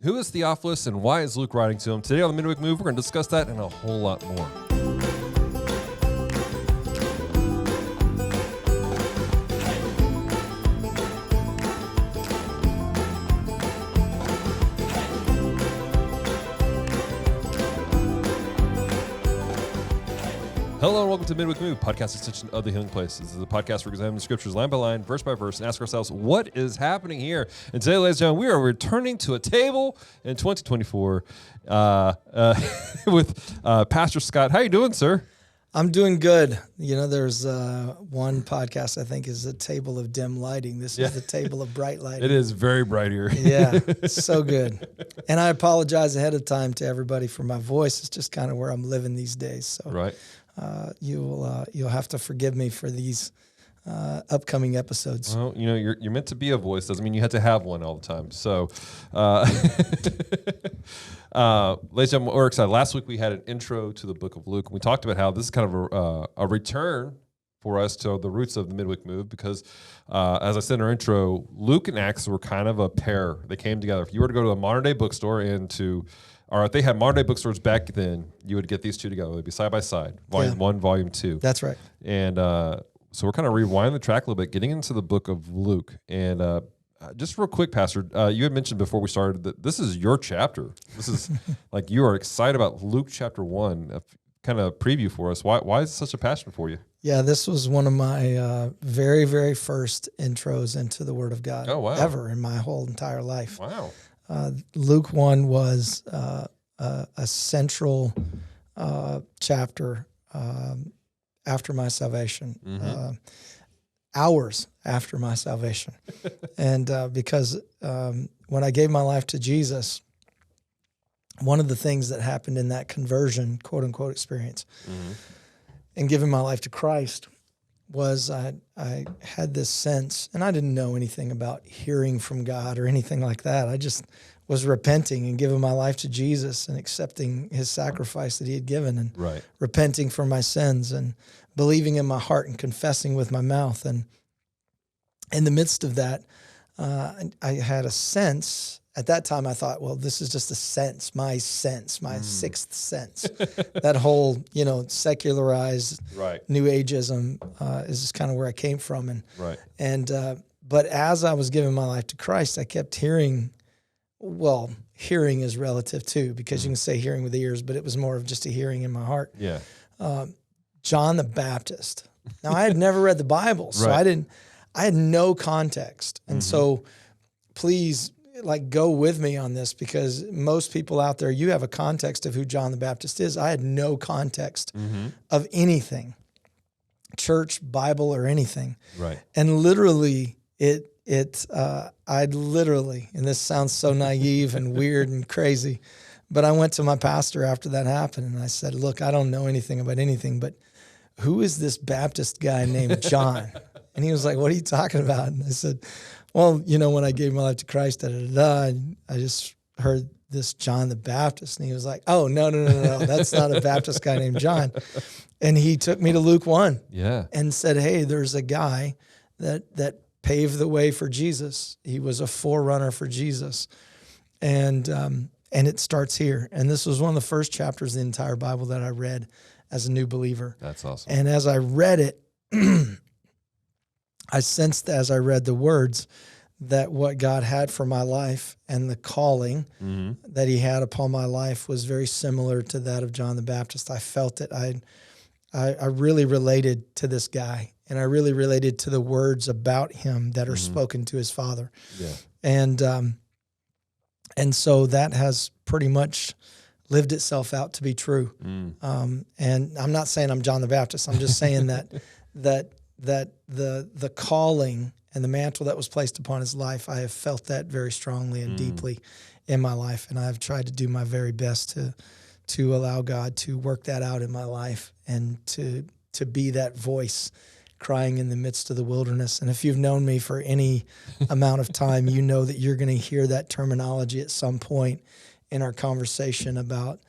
Who is Theophilus and why is Luke writing to him? Today on the Midweek Move, we're going to discuss that and a whole lot more. Hello and welcome to Midweek Move, podcast extension of The Healing Place. This is the podcast where we examine the scriptures line by line, verse by verse, and ask ourselves, what is happening here? And today, ladies and gentlemen, we are returning to a table in 2024 with Pastor Scott. How you doing, sir? I'm doing good. You know, there's one podcast I think is a table of dim lighting. This is the table of bright lighting. It is very bright here. Yeah, so good. And I apologize ahead of time to everybody for my voice. It's just kind of where I'm living these days. So right. You'll have to forgive me for these upcoming episodes. Well, you know, you're meant to be a voice. Doesn't mean you have to have one all the time. So, ladies and gentlemen, we're excited. Last week we had an intro to the book of Luke, and we talked about how this is kind of a return for us to the roots of the Midweek Move because, as I said in our intro, Luke and Acts were kind of a pair. They came together. If you were to go to a modern-day bookstore or if they had modern-day bookstores back then, you would get these two together. They'd be side by side, volume 1, volume 2. That's right. And so we're kind of rewinding the track a little bit, getting into the book of Luke. And just real quick, Pastor, you had mentioned before we started that this is your chapter. This is like you are excited about Luke chapter 1. Kind of preview for us. Why is it such a passion for you? Yeah, this was one of my very, very first intros into the Word of God ever in my whole entire life. Wow. Luke 1 was a central chapter after my salvation, hours after my salvation. And because when I gave my life to Jesus, one of the things that happened in that conversion, quote unquote, experience and giving my life to Christ was I had this sense, and I didn't know anything about hearing from God or anything like that. I just was repenting and giving my life to Jesus and accepting his sacrifice that he had given and repenting for my sins and believing in my heart and confessing with my mouth. And in the midst of that, I had a sense. At that time, I thought, well, this is just a sense, my sixth sense. That whole, secularized New Ageism is just kind of where I came from. But as I was giving my life to Christ, I kept hearing, well, hearing is relative too, because you can say hearing with the ears, but it was more of just a hearing in my heart. Yeah. John the Baptist. Now, I had never read the Bible, so I had no context. And so please, go with me on this, because most people out there, you have a context of who John the Baptist is. I had no context of anything, church, Bible, or anything. Right. And literally, I'd literally, and this sounds so naive and weird and crazy, but I went to my pastor after that happened and I said, look, I don't know anything about anything, but who is this Baptist guy named John? And he was like, what are you talking about? And I said, well, when I gave my life to Christ, I just heard this John the Baptist. And he was like, oh, no, that's not a Baptist guy named John. And he took me to Luke 1 and said, hey, there's a guy that paved the way for Jesus. He was a forerunner for Jesus. And it starts here. And this was one of the first chapters of the entire Bible that I read as a new believer. That's awesome. And as I read it, I sensed as I read the words that what God had for my life and the calling that he had upon my life was very similar to that of John the Baptist. I felt it. I really related to this guy, and I really related to the words about him that are spoken to his father. Yeah. And so that has pretty much lived itself out to be true. And I'm not saying I'm John the Baptist. I'm just saying that the calling and the mantle that was placed upon his life, I have felt that very strongly and deeply in my life. And I've tried to do my very best to allow God to work that out in my life and to be that voice crying in the midst of the wilderness. And if you've known me for any amount of time, you know that you're going to hear that terminology at some point in our conversation about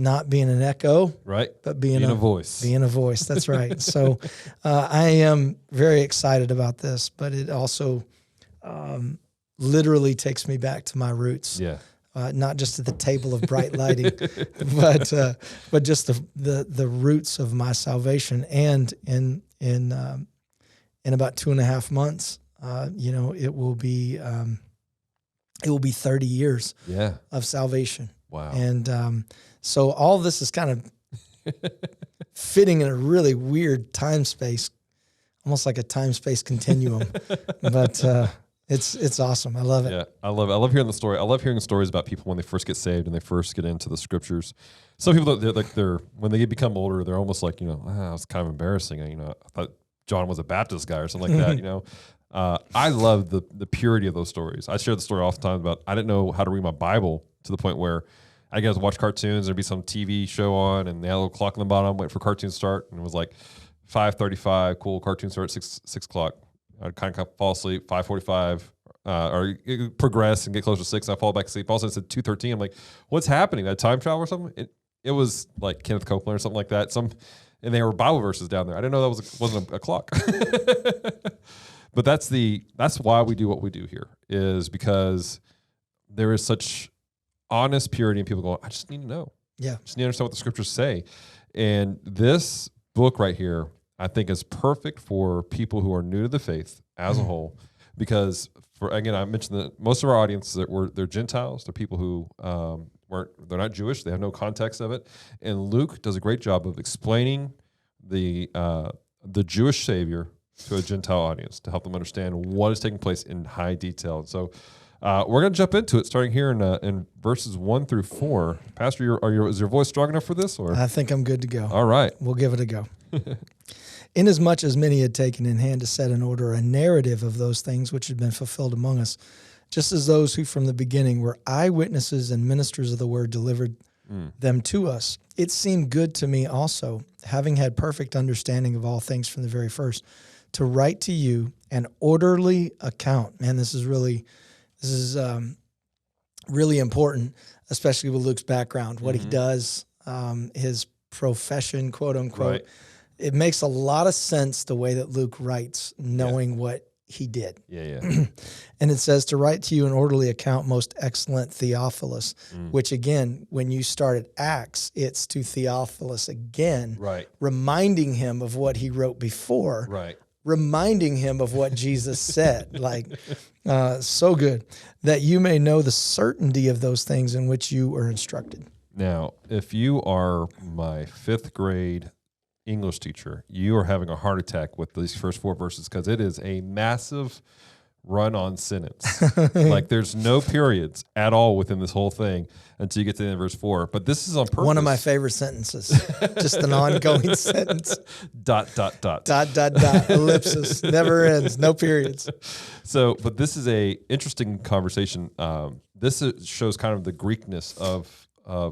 not being an echo, right? But being a voice. Being a voice. That's right. So I am very excited about this, but it also literally takes me back to my roots. Yeah. not just at the table of bright lighting, but just the roots of my salvation. And in about 2.5 months, it will be 30 years of salvation. Wow. And so all this is kind of fitting in a really weird time space, almost like a time space continuum. But it's awesome. I love it. Yeah, I love hearing the story. I love hearing stories about people when they first get saved and they first get into the scriptures. Some people, they're when they become older, they're almost like, it's kind of embarrassing. I thought John was a Baptist guy or something like that. I love the purity of those stories. I share the story oftentimes about I didn't know how to read my Bible to the point where I guess watch cartoons. There'd be some TV show on, and they had a little clock on the bottom. Wait for cartoon start, and it was like 5:35. Cool, cartoon start at 6 o'clock. I'd kind of fall asleep. 5:45, or progress and get closer to 6. And I fall back asleep. All of a sudden, it's at 2:13. I'm like, what's happening? That time travel or something? It was like Kenneth Copeland or something like that. And they were Bible verses down there. I didn't know that wasn't a clock. But that's why we do what we do here, is because there is such honest purity, and people go, I just need to know. Yeah. I just need to understand what the scriptures say. And this book right here, I think, is perfect for people who are new to the faith as a whole, because I mentioned that most of our audience they're Gentiles. They're people who they're not Jewish. They have no context of it. And Luke does a great job of explaining the Jewish Savior to a Gentile audience to help them understand what is taking place in high detail. And so we're going to jump into it, starting here in verses 1 through 4. Pastor, is your voice strong enough for this? Or I think I'm good to go. All right. We'll give it a go. Inasmuch as many had taken in hand to set in order a narrative of those things which had been fulfilled among us, just as those who from the beginning were eyewitnesses and ministers of the word delivered them to us, it seemed good to me also, having had perfect understanding of all things from the very first, to write to you an orderly account. Man, this is really important, especially with Luke's background, what he does, his profession, quote unquote. Right. It makes a lot of sense the way that Luke writes, knowing what he did. Yeah. And it says, to write to you an orderly account, most excellent Theophilus, which again, when you start at Acts, it's to Theophilus again, Right. reminding him of what he wrote before, Right. reminding him of what Jesus said. So good, that you may know the certainty of those things in which you are instructed. Now, if you are my 5th grade English teacher, you are having a heart attack with these first 4 verses, because it is a massive run-on sentence. Like, there's no periods at all within this whole thing until you get to the end of verse 4. But this is on purpose. One of my favorite sentences, just an ongoing sentence. ... ellipsis, never ends, no periods. So, but this is a interesting conversation. This shows kind of the Greekness of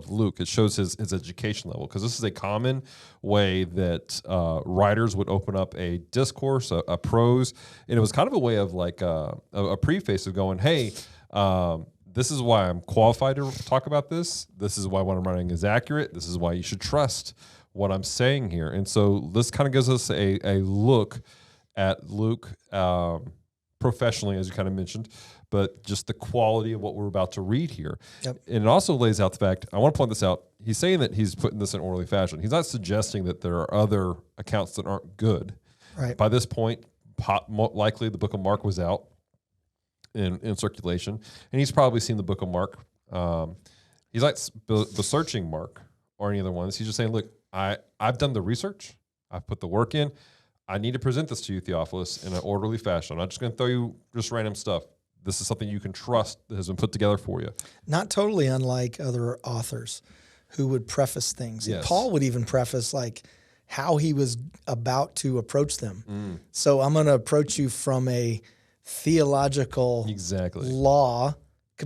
Luke. It shows his education level, because this is a common way that writers would open up a discourse, a prose, and it was kind of a way of like a preface of going, hey, this is why I'm qualified to talk about this. This is why what I'm writing is accurate. This is why you should trust what I'm saying here. And so this kind of gives us a look at Luke professionally, as you kind of mentioned, but just the quality of what we're about to read here. Yep. And it also lays out the fact, I want to point this out, he's saying that he's putting this in orderly fashion. He's not suggesting that there are other accounts that aren't good. Right. By this point, likely the book of Mark was out in circulation, and he's probably seen the book of Mark. He's like searching Mark or any other ones. He's just saying, look, I've done the research. I've put the work in. I need to present this to you, Theophilus, in an orderly fashion. I'm not just going to throw you just random stuff. This is something you can trust that has been put together for you. Not totally unlike other authors who would preface things. Yes. Paul would even preface like how he was about to approach them. So I'm going to approach you from a theological law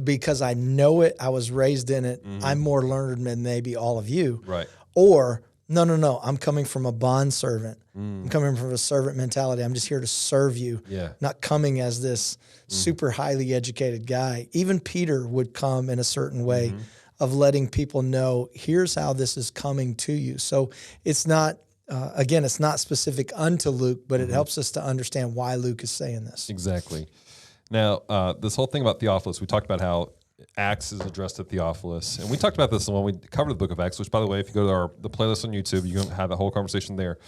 because I know it. I was raised in it. I'm more learned than maybe all of you. Right. Or no. I'm coming from a bond servant. I'm coming from a servant mentality. I'm just here to serve you. Yeah. Not coming as this super highly educated guy. Even Peter would come in a certain way of letting people know, here's how this is coming to you. So it's not, again, it's not specific unto Luke, but it helps us to understand why Luke is saying this. Exactly. Now, this whole thing about Theophilus, we talked about how Acts is addressed to Theophilus. And we talked about this when we covered the book of Acts, which, by the way, if you go to the playlist on YouTube, you can have the whole conversation there.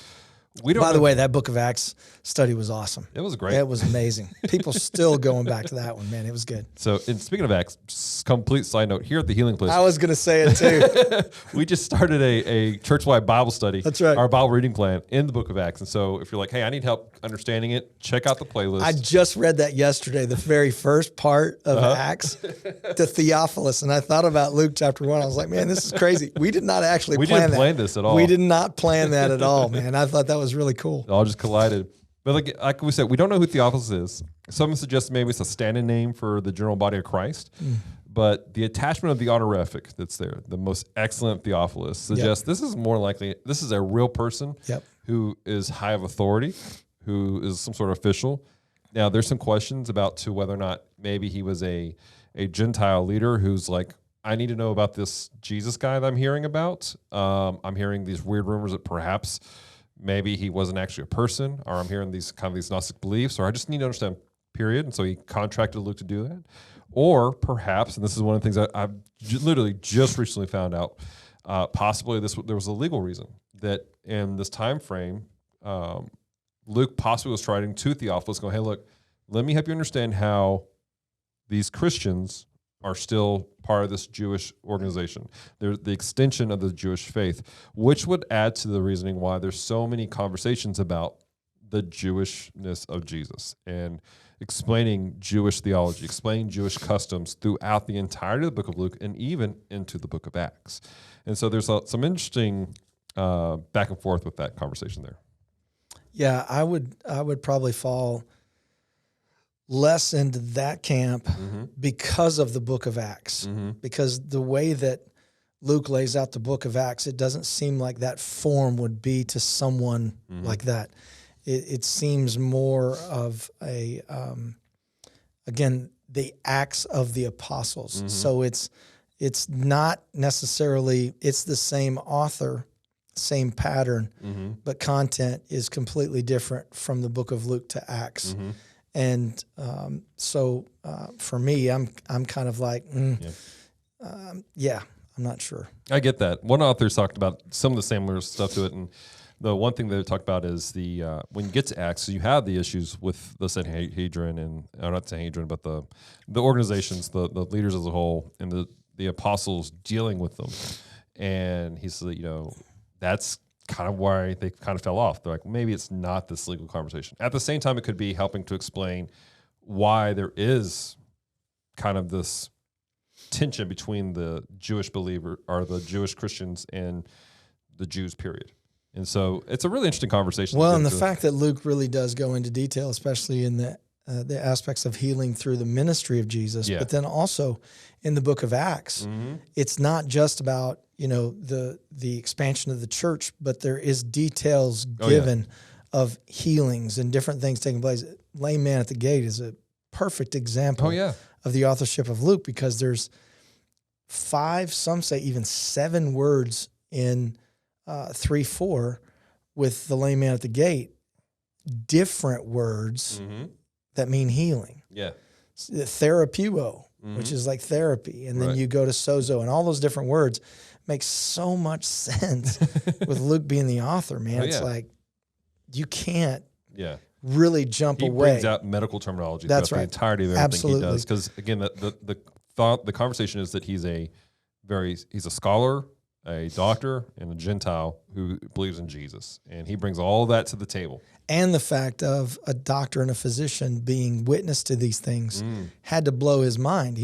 By the way, that book of Acts study was awesome. It was great. It was amazing. People still going back to that one, man. It was good. So, speaking of Acts, complete side note, here at the Healing Place, I was going to say it too. we just started a church-wide Bible study. That's right. Our Bible reading plan in the book of Acts. And so if you're like, hey, I need help understanding it, check out the playlist. I just read that yesterday, the very first part of Acts to Theophilus. And I thought about Luke chapter 1. I was like, man, this is crazy. We did not actually plan that. We didn't plan this at all. We did not plan that at all, man. I thought that was really cool. It all just collided. But like we said, we don't know who Theophilus is. Some suggest maybe it's a stand-in name for the general body of Christ. But the attachment of the honorific that's there, the most excellent Theophilus, suggests this is more likely, this is a real person who is high of authority, who is some sort of official. Now, there's some questions about to whether or not maybe he was a Gentile leader who's like, I need to know about this Jesus guy that I'm hearing about. I'm hearing these weird rumors that perhaps maybe he wasn't actually a person, or I'm hearing these Gnostic beliefs, or I just need to understand, period. And so he contracted Luke to do that. Or perhaps, and this is one of the things that I've literally just recently found out, possibly there was a legal reason that in this time frame, Luke possibly was writing to Theophilus going, hey, look, let me help you understand how these Christians are still part of this Jewish organization. They're the extension of the Jewish faith, which would add to the reasoning why there's so many conversations about the Jewishness of Jesus and explaining Jewish theology, explaining Jewish customs throughout the entirety of the book of Luke and even into the book of Acts. And so there's some interesting back and forth with that conversation there. Yeah, I would probably fall less into that camp because of the book of Acts. Because the way that Luke lays out the book of Acts, it doesn't seem like that form would be to someone like that. It seems more of a, again, the Acts of the Apostles. So it's not necessarily, it's the same author, same pattern, but content is completely different from the book of Luke to Acts. And so for me, I'm kind of like, I'm not sure. I get that. One author's talked about some of the similar stuff to it, and the one thing they talk about is the when you get to Acts, you have the issues with the Sanhedrin and not Sanhedrin, but the organizations, the leaders as a whole, and the apostles dealing with them. And he said, that's kind of why they kind of fell off. They're like, maybe it's not this legal conversation. At the same time, it could be helping to explain why there is kind of this tension between the Jewish believer or the Jewish Christians and the Jews, period. And so it's a really interesting conversation. Well, and the fact that Luke really does go into detail, especially in the aspects of healing through the ministry of Jesus, but then also in the book of Acts, it's not just about the expansion of the church, but there is details given of healings and different things taking place. Lame man at the gate is a perfect example of the authorship of Luke, because there's 5, some say even 7 words in 3:4 with the lame man at the gate, different words that mean healing. Therapeuo, which is like therapy. And then you go to sozo, and all those different words make so much sense with Luke being the author, man. It's like you can't really jump away. He brings out medical terminology throughout the entirety of everything he does. Because again, the conversation is that he's a scholar, a doctor, and a Gentile who believes in Jesus. And he brings all that to the table. And the fact of a doctor and a physician being witness to these things had to blow his mind.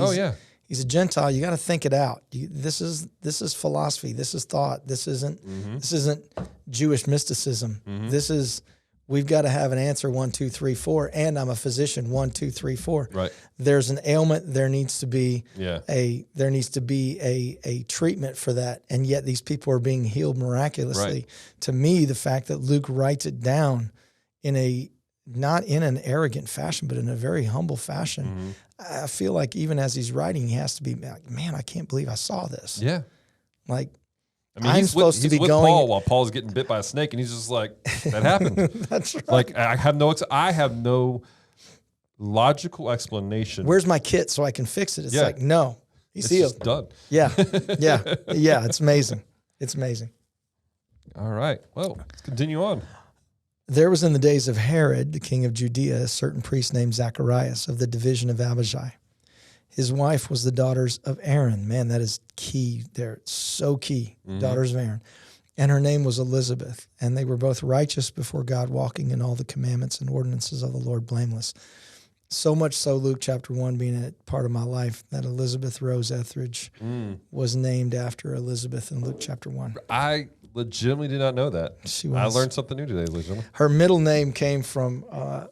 He's a Gentile. You got to think it out. This is philosophy. This is thought. This isn't Jewish mysticism. This is, we've got to have an answer 1, 2, 3, 4. And I'm a physician 1, 2, 3, 4. Right. There's an ailment. There needs to be a treatment for that. And yet these people are being healed miraculously. Right. To me, the fact that Luke writes it down not in an arrogant fashion, but in a very humble fashion. I feel like even as he's writing, he has to be like, man, I can't believe I saw this. Yeah. Like, he's supposed to be going Paul while Paul's getting bit by a snake, and he's just like, that happened. That's right. Like, I have no logical explanation. Where's my kit so I can fix it? It's like, no. He's it's healed. just done. Yeah. Yeah. It's amazing. It's amazing. All right. Well, let's continue on. There was in the days of Herod, the king of Judea, a certain priest named Zacharias of the division of Abijah. His wife was the daughters of Aaron. Man, that is key there. It's so key. Daughters of Aaron. And her name was Elizabeth. And they were both righteous before God, walking in all the commandments and ordinances of the Lord blameless. So much so, Luke chapter 1 being a part of my life, that Elizabeth Rose Etheridge was named after Elizabeth in Luke chapter 1. I legitimately did not know that. She was. I learned something new today, legitimately. Her middle name came from a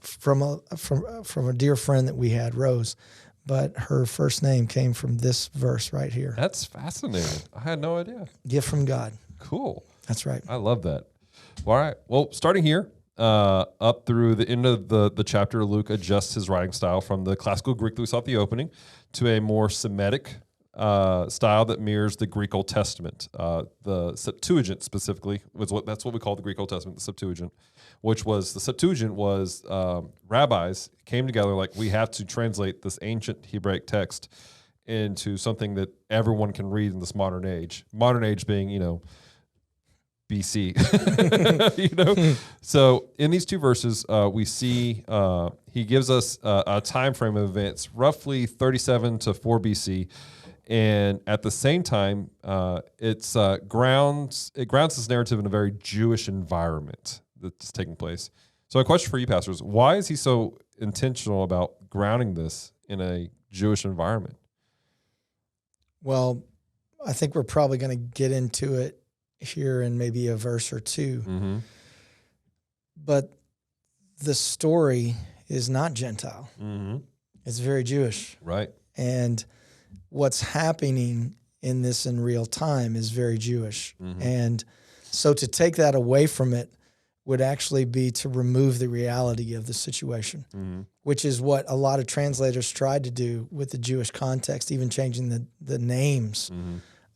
dear friend that we had, Rose, but her first name came from this verse right here. That's fascinating. I had no idea. Gift from God. Cool. That's right. I love that. All right. Well, starting here, up through the end of the chapter, Luke adjusts his writing style from the classical Greek that we saw at the opening to a more Semitic style that mirrors the Greek Old Testament. The Septuagint specifically that's what we call the Greek Old Testament, the Septuagint, was rabbis came together like, we have to translate this ancient Hebraic text into something that everyone can read in this modern age. Modern age being, BC. So in these two verses, we see he gives us a time frame of events, roughly 37 to 4 BC. And at the same time, it grounds this narrative in a very Jewish environment that's taking place. So a question for you, pastors: why is he so intentional about grounding this in a Jewish environment? Well, I think we're probably going to get into it here in maybe a verse or two. Mm-hmm. But the story is not Gentile. Mm-hmm. It's very Jewish. Right. And what's happening in this in real time is very Jewish. Mm-hmm. And so to take that away from it would actually be to remove the reality of the situation, which is what a lot of translators tried to do with the Jewish context, even changing the names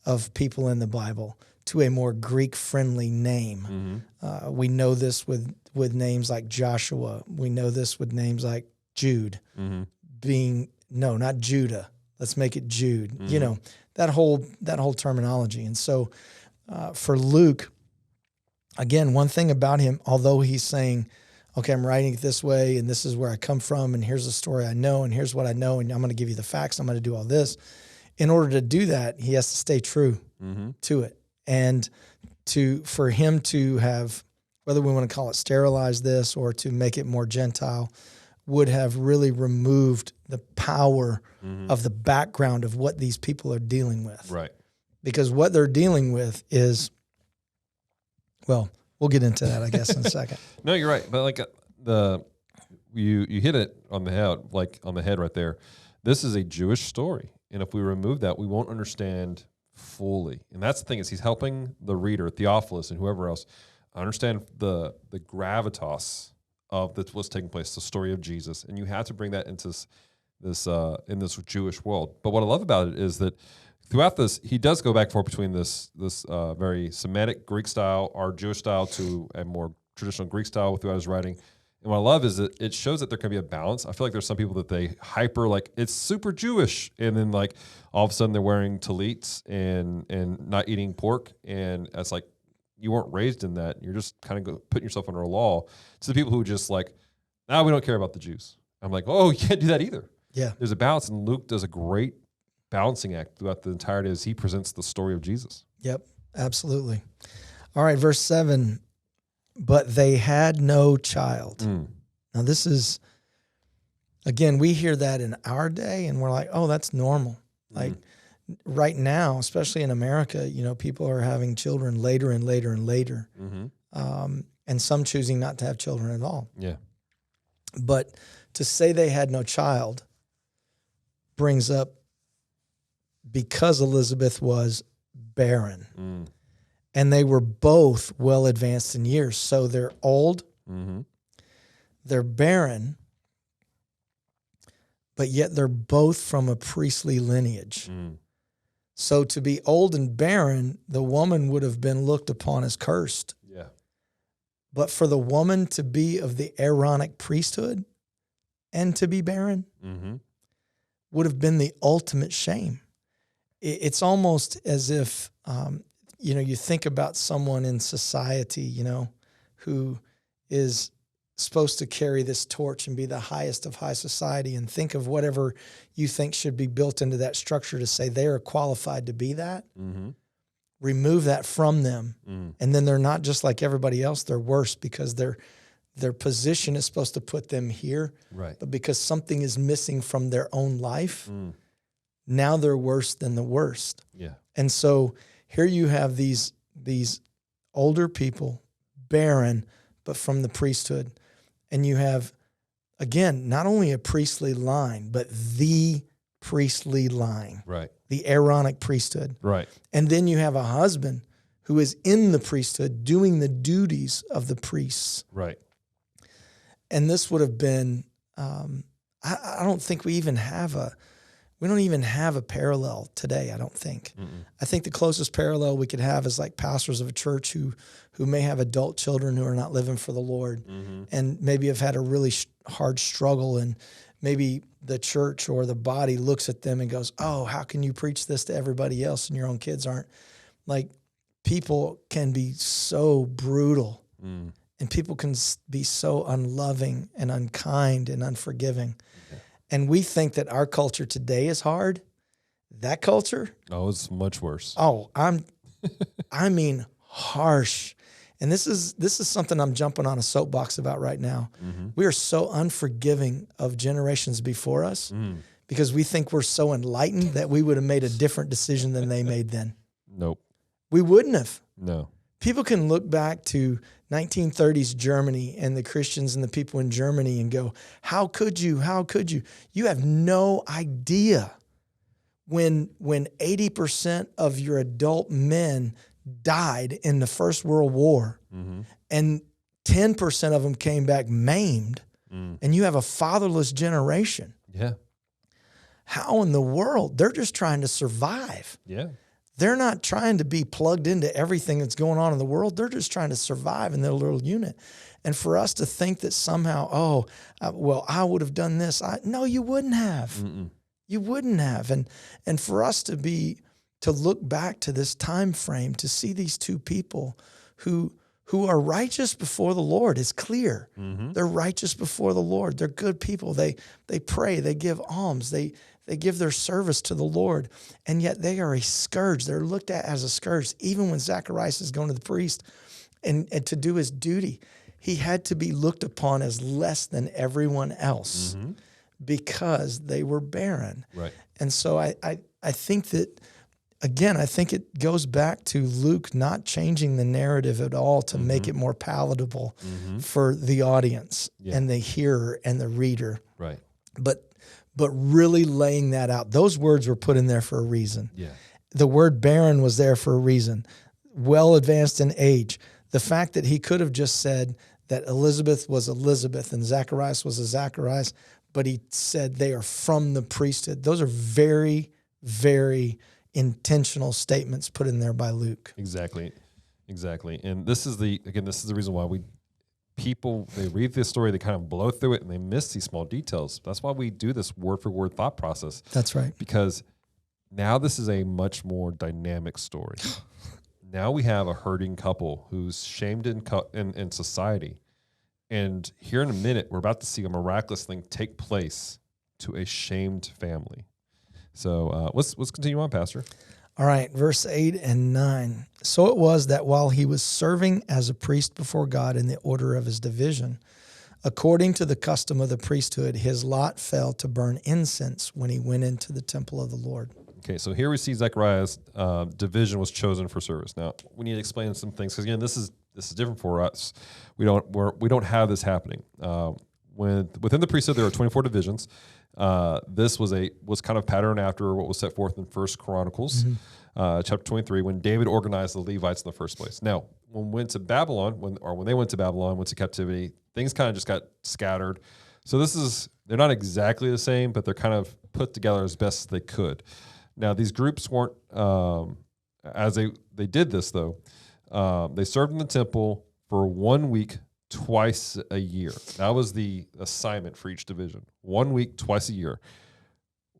of people in the Bible to a more Greek-friendly name. We know this with names like Joshua. We know this with names like Jude, not Judah. Let's make it Jude. That whole terminology. And so for Luke, again, one thing about him, although he's saying, okay, I'm writing it this way, and this is where I come from, and here's the story I know, and here's what I know, and I'm going to give you the facts, I'm going to do all this. In order to do that, he has to stay true to it. And for him to have, whether we want to call it sterilize this or to make it more Gentile, would have really removed the power of the background of what these people are dealing with. Right. Because what they're dealing with is, well, we'll get into that, I guess, in a second. No, you're right. But you hit it on the head, right there. This is a Jewish story. And if we remove that, we won't understand fully. And that's the thing, is he's helping the reader, Theophilus and whoever else, understand the gravitas of what's taking place, the story of Jesus. And you have to bring that into this in this Jewish world. But what I love about it is that throughout this, he does go back and forth between this very Semitic Greek style, our Jewish style, to a more traditional Greek style throughout his writing. And what I love is that it shows that there can be a balance. I feel like there's some people that they hyper, like, it's super Jewish, and then like all of a sudden they're wearing tallits and not eating pork, and it's like, you weren't raised in that. You're just kind of putting yourself under a law. To the people who just like, we don't care about the Jews. I'm like, oh, you can't do that either. Yeah. There's a balance, and Luke does a great balancing act throughout the entirety as he presents the story of Jesus. Yep, absolutely. All right, verse 7, but they had no child. Now this is, again, we hear that in our day and we're like, oh, that's normal. Like right now, especially in America, people are having children later and later and later. And some choosing not to have children at all. Yeah. But to say they had no child brings up, because Elizabeth was barren. And they were both well advanced in years. So they're old, they're barren, but yet they're both from a priestly lineage. So to be old and barren, the woman would have been looked upon as cursed. Yeah. But for the woman to be of the Aaronic priesthood and to be barren would have been the ultimate shame. it's almost as if, you think about someone in society, who is supposed to carry this torch and be the highest of high society, and think of whatever you think should be built into that structure to say they are qualified to be that. Mm-hmm. Remove that from them. Mm. And then they're not just like everybody else. They're worse because their position is supposed to put them here. Right. But because something is missing from their own life, now they're worse than the worst. Yeah. And so here you have these older people, barren, but from the priesthood. And you have, again, not only a priestly line, but the priestly line. Right. The Aaronic priesthood. Right. And then you have a husband who is in the priesthood doing the duties of the priests. Right. And this would have been, I don't think we don't even have a parallel today, I don't think. Mm-mm. I think the closest parallel we could have is like pastors of a church who may have adult children who are not living for the Lord, and maybe have had a really hard struggle, and maybe the church or the body looks at them and goes, oh, how can you preach this to everybody else and your own kids aren't? Like, people can be so brutal, and people can be so unloving and unkind and unforgiving. Okay. And we think that our culture today is hard. That culture? Oh, it's much worse. Oh, I mean harsh. And this is something I'm jumping on a soapbox about right now. Mm-hmm. We are so unforgiving of generations before us because we think we're so enlightened that we would have made a different decision than they made then. Nope. We wouldn't have. No. People can look back to 1930s Germany and the Christians and the people in Germany and go, how could you? How could you? You have no idea when 80% of your adult men died in the First World War, and 10% of them came back maimed, and you have a fatherless generation. Yeah. How in the world? They're just trying to survive. Yeah. They're not trying to be plugged into everything that's going on in the world. They're just trying to survive in their little unit. And for us to think that somehow, I would have done this. No, you wouldn't have. Mm-mm. You wouldn't have. And for us to look back to this time frame, to see these two people who are righteous before the Lord is clear. Mm-hmm. They're righteous before the Lord. They're good people. They pray. They give alms. They give their service to the Lord. And yet they are a scourge. They're looked at as a scourge. Even when Zacharias is going to the priest and to do his duty, he had to be looked upon as less than everyone else because they were barren. Right. And so I think that, again, I think it goes back to Luke not changing the narrative at all to make it more palatable for the audience and the hearer and the reader. Right. But really laying that out. Those words were put in there for a reason. Yeah. The word barren was there for a reason. Well advanced in age. The fact that he could have just said that Elizabeth was Elizabeth and Zacharias was a Zacharias, but he said they are from the priesthood. Those are very, very intentional statements put in there by Luke. Exactly. And this is the reason why they read this story, they kind of blow through it and they miss these small details. That's why we do this word for word thought process. That's right. Because now this is a much more dynamic story. Now we have a hurting couple who's shamed in society. And here in a minute, we're about to see a miraculous thing take place to a shamed family. So let's continue on, Pastor. All right, verse 8 and 9. So it was that while he was serving as a priest before God in the order of his division, according to the custom of the priesthood, his lot fell to burn incense when he went into the temple of the Lord. Okay, so here we see Zechariah's division was chosen for service. Now we need to explain some things because again, this is different for us. We don't have this happening. Within the priesthood, there are 24 divisions. This was kind of patterned after what was set forth in 1 Chronicles, chapter 23, when David organized the Levites in the first place. Now, when they went to Babylon, went to captivity, things kind of just got scattered. So they're not exactly the same, but they're kind of put together as best as they could. Now, these groups weren't, as they did this though, they served in the temple for 1 week, twice a year. That was the assignment for each division. 1 week, twice a year.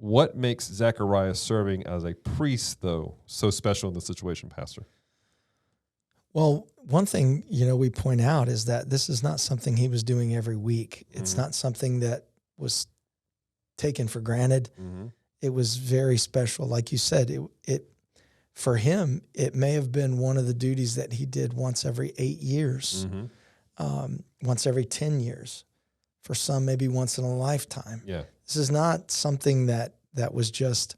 What makes Zacharias serving as a priest, though, so special in this situation, Pastor? Well, one thing, we point out is that this is not something he was doing every week. It's not something that was taken for granted. It was very special. Like you said, it for him, it may have been one of the duties that he did once every 8 years, once every 10 years. For some, maybe once in a lifetime. Yeah. This is not something that was just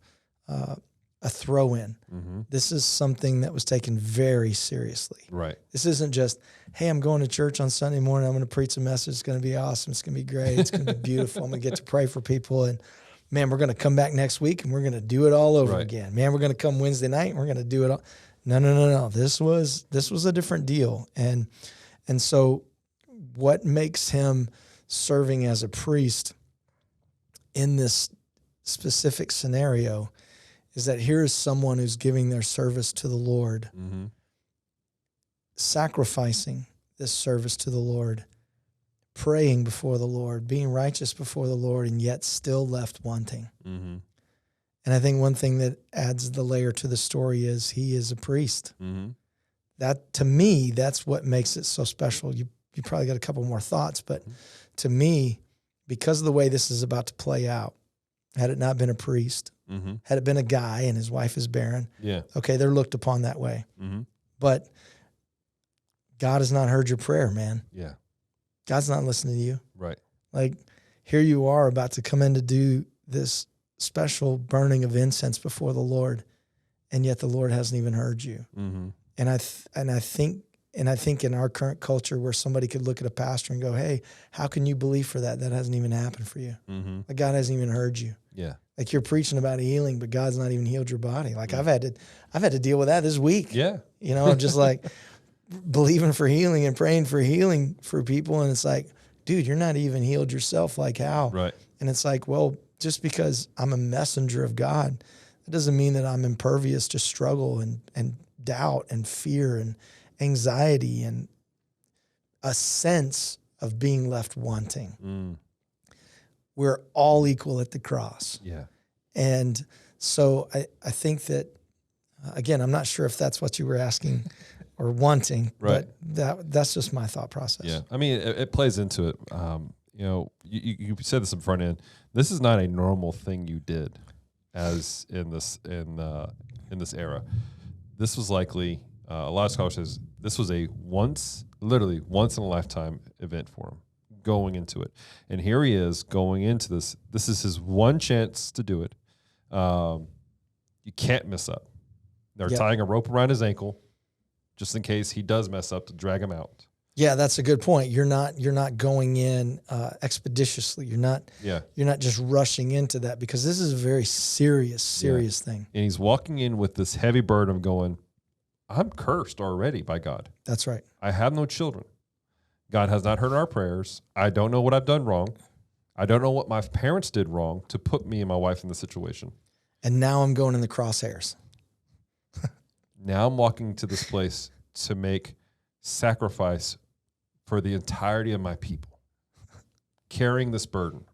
a throw-in. This is something that was taken very seriously. Right. This isn't just, hey, I'm going to church on Sunday morning. I'm going to preach a message. It's going to be awesome. It's going to be great. It's going to be beautiful. I'm going to get to pray for people. And, man, we're going to come back next week, and we're going to do it all over again. Man, we're going to come Wednesday night, and we're going to do it all. No. This was a different deal. And so what makes him serving as a priest in this specific scenario is that here is someone who's giving their service to the Lord, sacrificing this service to the Lord, praying before the Lord, being righteous before the Lord, and yet still left wanting. And I think one thing that adds the layer to the story is he is a priest. That, to me, that's what makes it so special. You probably got a couple more thoughts, but to me, because of the way this is about to play out, had it not been a priest, had it been a guy and his wife is barren, okay, they're looked upon that way. But God has not heard your prayer, man. Yeah. God's not listening to you. Right. Like, here you are about to come in to do this special burning of incense before the Lord, and yet the Lord hasn't even heard you. And I think in our current culture where somebody could look at a pastor and go, hey, how can you believe for that? That hasn't even happened for you. Like, God hasn't even heard you. Yeah. Like, you're preaching about healing, but God's not even healed your body. Like, I've had to deal with that this week. Yeah. I'm just like believing for healing and praying for healing for people. And it's like, dude, you're not even healed yourself. Like, how? Right. And it's like, well, just because I'm a messenger of God, that doesn't mean that I'm impervious to struggle and doubt and fear and anxiety and a sense of being left wanting. We're all equal at the cross. Yeah. And so I think that, again, I'm not sure if that's what you were asking or wanting, right. but that's just my thought process. Yeah. I mean, it plays into it. You said this in front end. This is not a normal thing you did as in this era. This was likely, a lot of scholars says this was literally once in a lifetime event for him going into it. And here he is going into this. This is his one chance to do it. You can't mess up. They're tying a rope around his ankle just in case he does mess up to drag him out. Yeah, that's a good point. You're not going in expeditiously. You're not just rushing into that, because this is a very serious thing. And he's walking in with this heavy burden of going, I'm cursed already by God. That's right. I have no children. God has not heard our prayers. I don't know what I've done wrong. I don't know what my parents did wrong to put me and my wife in this situation. And now I'm going in the crosshairs. Now I'm walking to this place to make sacrifice for the entirety of my people, carrying this burden.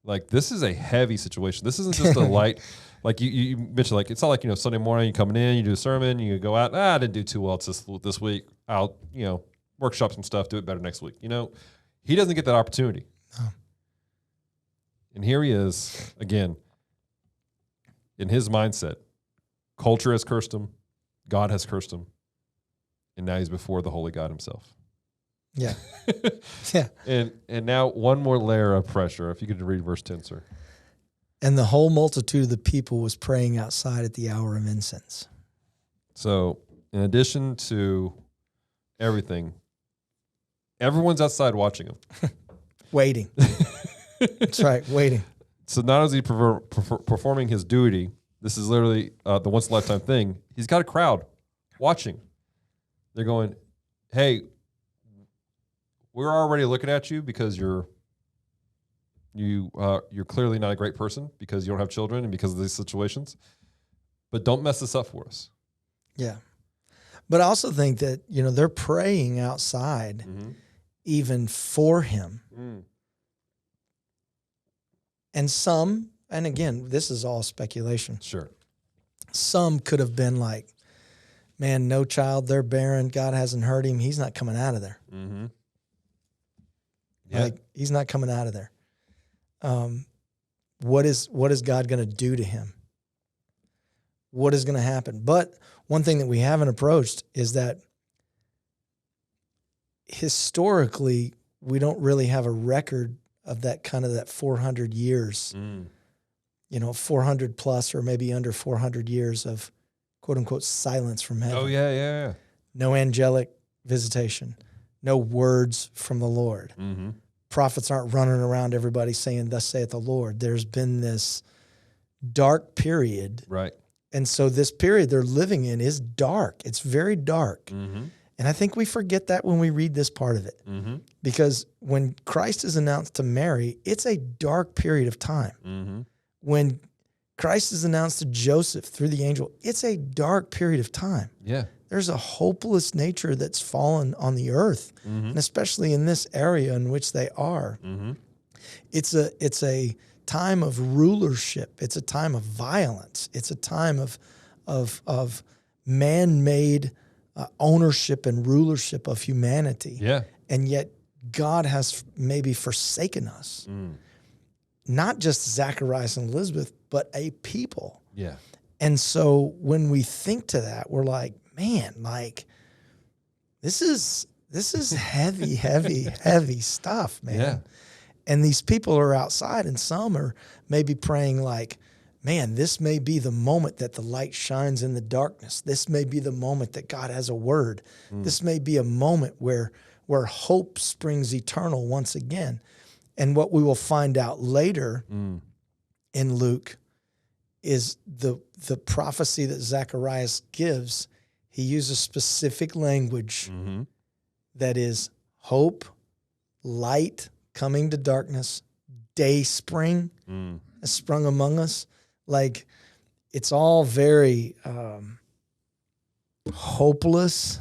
Like, this is a heavy situation. This isn't just a light, like you mentioned, like, it's not like, Sunday morning, you coming in, you do a sermon, you go out, I didn't do too well this week. I'll, workshop some stuff, do it better next week. He doesn't get that opportunity. Oh. And here he is, again, in his mindset. Culture has cursed him. God has cursed him. And now he's before the holy God himself. Yeah. Yeah. And now one more layer of pressure. If you could read verse 10, sir. And the whole multitude of the people was praying outside at the hour of incense. So in addition to everything, everyone's outside watching him. Waiting. That's right, waiting. So not only is he performing his duty, this is literally the once-in-a-lifetime thing, he's got a crowd watching. They're going, hey, we're already looking at you because you're clearly not a great person because you don't have children and because of these situations. But don't mess this up for us. Yeah. But I also think that, they're praying outside even for him. And some and again, this is all speculation. Sure. Some could have been like, man, no child, they're barren. God hasn't heard him. He's not coming out of there. Mm-hmm. Yeah. Like, he's not coming out of there. What is God going to do to him? What is going to happen? But one thing that we haven't approached is that historically, we don't really have a record of that kind of that 400 years, 400 plus or maybe under 400 years of quote unquote silence from heaven. Oh, yeah. No angelic visitation, no words from the Lord. Mm-hmm. Prophets aren't running around everybody saying, thus saith the Lord. There's been this dark period. Right. And so this period they're living in is dark. It's very dark. Mm-hmm. And I think we forget that when we read this part of it. Mm-hmm. Because when Christ is announced to Mary, it's a dark period of time. Mm-hmm. When Christ is announced to Joseph through the angel, it's a dark period of time. Yeah. There's a hopeless nature that's fallen on the earth, Mm-hmm. and especially in this area in which they are. Mm-hmm. It's a time of rulership. It's a time of violence. It's a time of man-made ownership and rulership of humanity. Yeah. And yet God has maybe forsaken us. Not just Zacharias and Elizabeth, but a people. Yeah. And so when we think to that, we're like, man, like this is heavy, heavy stuff, man. Yeah. And these people are outside, and some are maybe praying like, man, this may be the moment that the light shines in the darkness. This may be the moment that God has a word. This may be a moment where hope springs eternal once again. And what we will find out later in Luke is the prophecy that Zacharias gives. He uses specific language that is hope, light coming to darkness, day spring has sprung among us. Like, it's all very hopeless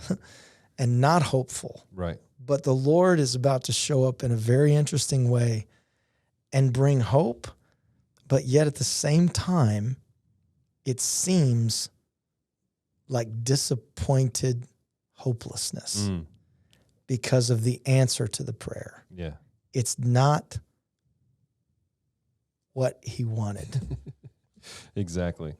and not hopeful. Right. But the Lord is about to show up in a very interesting way and bring hope, but yet at the same time, it seems like disappointed hopelessness because of the answer to the prayer. Yeah. It's not what he wanted. Exactly.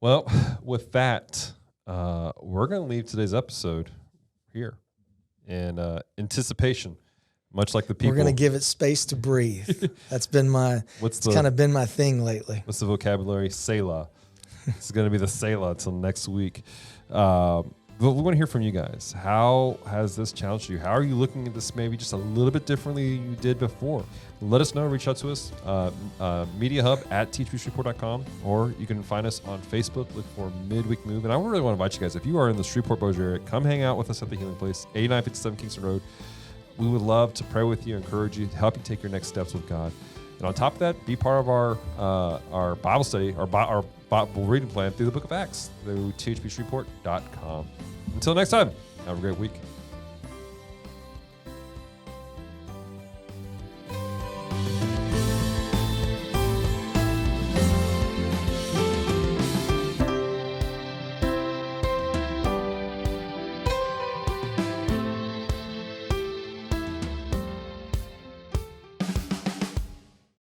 Well, with that, we're going to leave today's episode here in anticipation, much like the people. We're going to give it space to breathe. That's been kind of been my thing lately. What's the vocabulary? Selah. It's going to be the Selah until next week. But we want to hear from you guys. How has this challenged you? How are you looking at this maybe just a little bit differently than you did before? Let us know. Reach out to us. MediaHub@teachpeachreport.com, or you can find us on Facebook. Look for Midweek Move. And I really want to invite you guys, if you are in the Shreveport-Bossier area, come hang out with us at the Healing Place, 8957 Kingston Road. We would love to pray with you, encourage you, help you take your next steps with God. And on top of that, be part of our Bible study, our Bible reading plan through the book of Acts, through thpshreport.com. Until next time, have a great week.